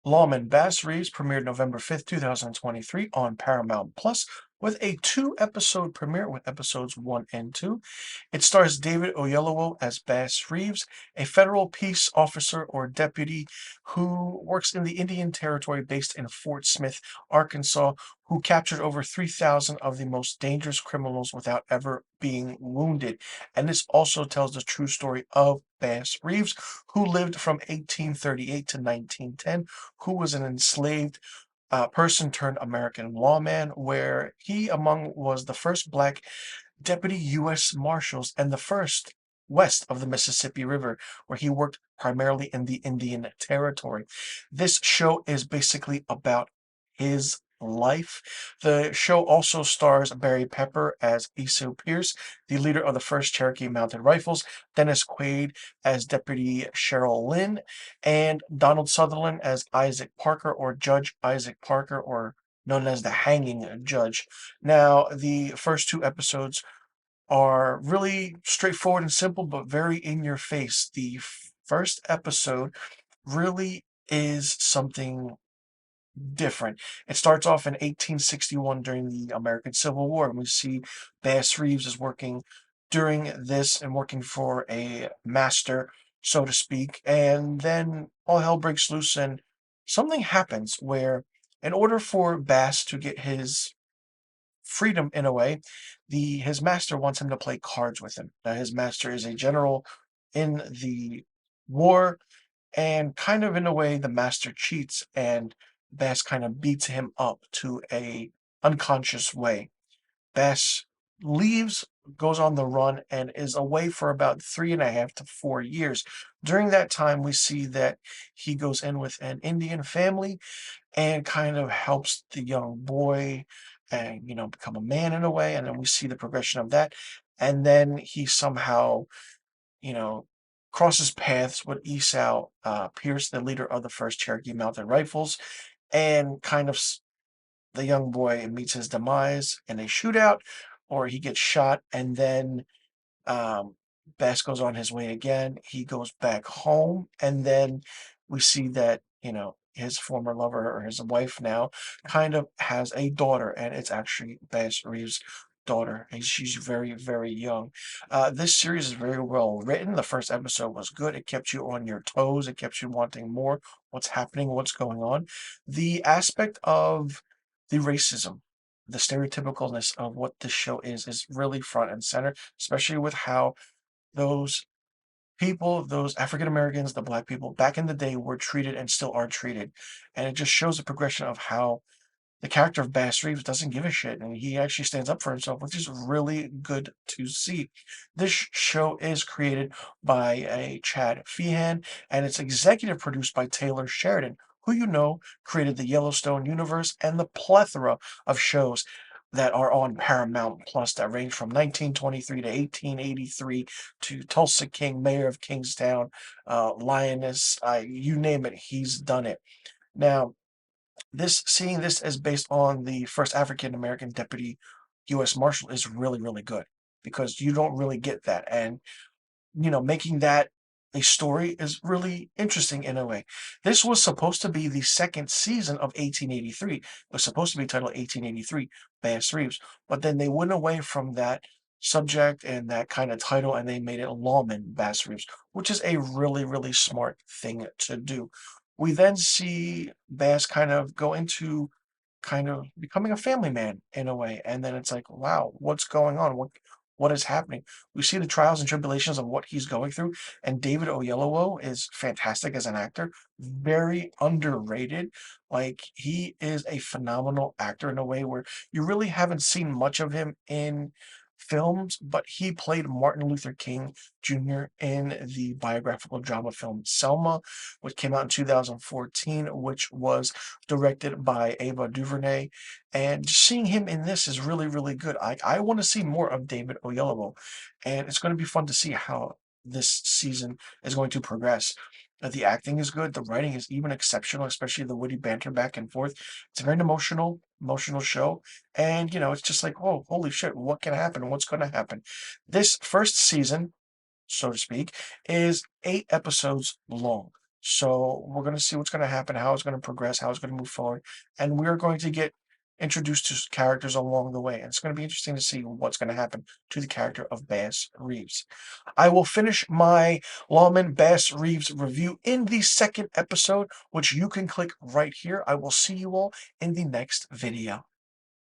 Lawman Bass Reeves premiered November 5th, 2023 on Paramount Plus with a two-episode premiere with episodes 1 and 2. It stars David Oyelowo as Bass Reeves, a federal peace officer or deputy who works in the Indian Territory based in Fort Smith, Arkansas, who captured over 3,000 of the most dangerous criminals without ever being wounded. And this also tells the true story of Bass Reeves, who lived from 1838 to 1910, who was an enslaved person turned American lawman, where he among was the first black deputy U.S. Marshals and the first west of the Mississippi River, where he worked primarily in the Indian Territory. This show is basically about his life. The show also stars Barry Pepper as Esau Pierce, the leader of the 1st Cherokee Mounted Rifles, Dennis Quaid as Deputy Cheryl Lynn, and Donald Sutherland as Isaac Parker, or Judge Isaac Parker, or known as the Hanging Judge. Now, the first two episodes are really straightforward and simple, but very in your face. The first episode really is something different. It starts off in 1861 during the American Civil War, and we see Bass Reeves is working during this and working for a master, so to speak. And then all hell breaks loose, and something happens where, in order for Bass to get his freedom in a way, his master wants him to play cards with him. Now, his master is a general in the war, and kind of in a way, the master cheats, and Bass kind of beats him up to a unconscious way. Bass leaves, goes on the run, and is away for about 3.5 to 4 years. During that time, we see that he goes in with an Indian family and kind of helps the young boy and become a man in a way, and then we see the progression of that. And then he somehow you know crosses paths with Esau Pierce, the leader of the 1st Cherokee Mounted Rifles, and kind of the young boy meets his demise in a shootout, or he gets shot. And then um, Bass goes on his way again. He goes back home, and then we see that his former lover, or his wife now, kind of has a daughter, and it's actually Bass Reeves' daughter, and she's very, very young. This series is very well written. The first episode was good. It kept you on your toes. It kept you wanting more. What's happening? What's going on? The aspect of the racism, the stereotypicalness of what this show is really front and center, especially with how those people, those African Americans, the black people back in the day were treated and still are treated. And it just shows the progression of how the character of Bass Reeves doesn't give a shit, and he actually stands up for himself, which is really good to see. This show is created by a Chad Feehan, and it's executive produced by Taylor Sheridan, who created the Yellowstone universe and the plethora of shows that are on Paramount Plus that range from 1923 to 1883 to Tulsa King, Mayor of Kingstown, Lioness, you name it, he's done it. Now, seeing this as based on the first African American deputy U.S. Marshal is really, really good, because you don't really get that. And, making that a story is really interesting in a way. This was supposed to be the second season of 1883. It was supposed to be titled 1883 Bass Reeves, but then they went away from that subject and that kind of title, and they made it Lawman Bass Reeves, which is a really, really smart thing to do. We then see Bass kind of go into kind of becoming a family man in a way, and then it's like, wow, what's going on? What is happening? We see the trials and tribulations of what he's going through, and David Oyelowo is fantastic as an actor, very underrated. Like, he is a phenomenal actor in a way where you really haven't seen much of him in films, but he played Martin Luther King Jr. in the biographical drama film Selma, which came out in 2014, which was directed by Ava DuVernay. And seeing him in this is really, really good. I want to see more of David Oyelowo, and it's going to be fun to see how this season is going to progress. The acting is good. The writing is even exceptional, especially the witty banter back and forth. It's a very emotional show, and it's just like, oh, holy shit, what can happen? What's going to happen? This first season, so to speak, is 8 episodes long. So we're going to see what's going to happen, how it's going to progress, how it's going to move forward, and we're going to get introduced to characters along the way. And it's going to be interesting to see what's going to happen to the character of Bass Reeves. I will finish my Lawman Bass Reeves review in the second episode, which you can click right here. I will see you all in the next video.